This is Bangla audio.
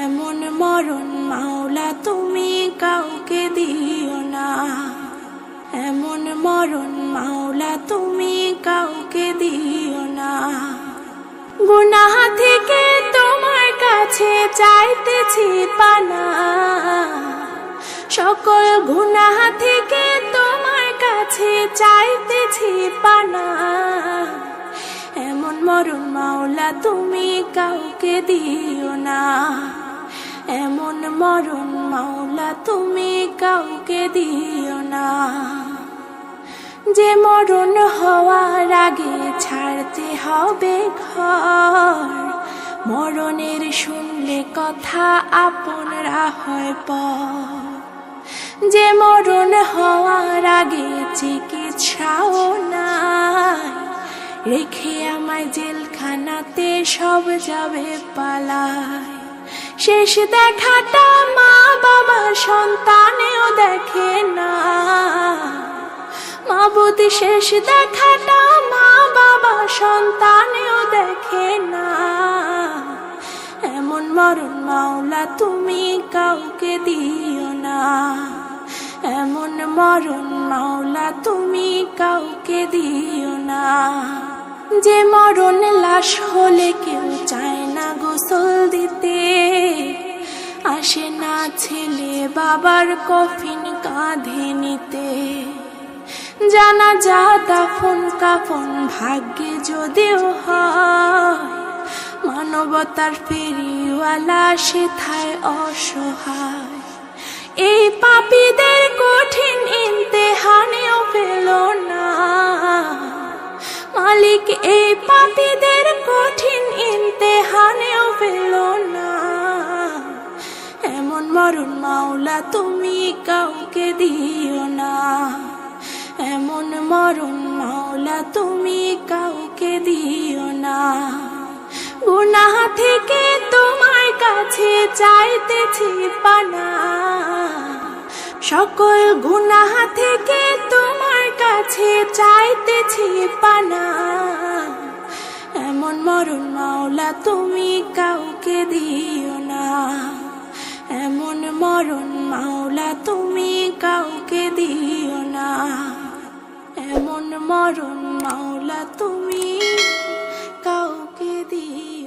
এমন মরণ মাওলা তুমি কাউকে দিও না, এমন মরণ মাওলা তুমি কাউকে দিও না। গুনাহ থেকে তোমার কাছে চাইতেছি পানা, সকল গুনাহ থেকে তোমার কাছে চাইতেছি পানা। এমন মরণ মাওলা তুমি কাউকে দিও না, এমন মরণ মাওলা তুমি কাউকে দিও না। যে মরণ হওয়ার আগে ছাড়তে হবে ঘর, মরণের শুনলে কথা আপনরা হয় পর। যে মরণ হওয়ার আগে চিকিৎসাও নাই, রেখে আমায় জেলখানাতে সব যাবে পালায়। শেষ দেখাটা মা বাবা সন্তানেও দেখে না, মাবুদ শেষ দেখাটা মা বাবা সন্তানেও দেখে না। এমন মরণ মাওলা তুমি কাউকে দিও না, এমন মরণ মাওলা তুমি কাউকে দিও না। যে মরণ লাশ হলে কেউ চায় না গোসল দিতে, আসে না ছেলে বাবার কফিন কাঁধে নিতে। জানাজা দাফন কাফন ভাগ্যে যদিও হয়, মানবতার ফেরিওয়ালা সেথায় অসহায়। এই পাপীদের কঠিন ইমতিহানেও পেল না মালিক, এই পাপীদের কঠিন ইমতিহানেও পেল না। এমন মরণ মাওলা তুমি কাউকে দিও না, এমন মরণ মাওলা তুমি কাউকে দিও না। গুনাহ থেকে তোমার কাছে চাইতেছি পানা, সকল গুনাহ থেকে তোমার কাছে চাইতেছি পানা। এমন মরণ মাওলা তুমি কাউকে দিও না, এমন মরণ মাওলা তুমি কাউকে দিও না, এমন মরণ মাওলা তুমি কাউকে দিও।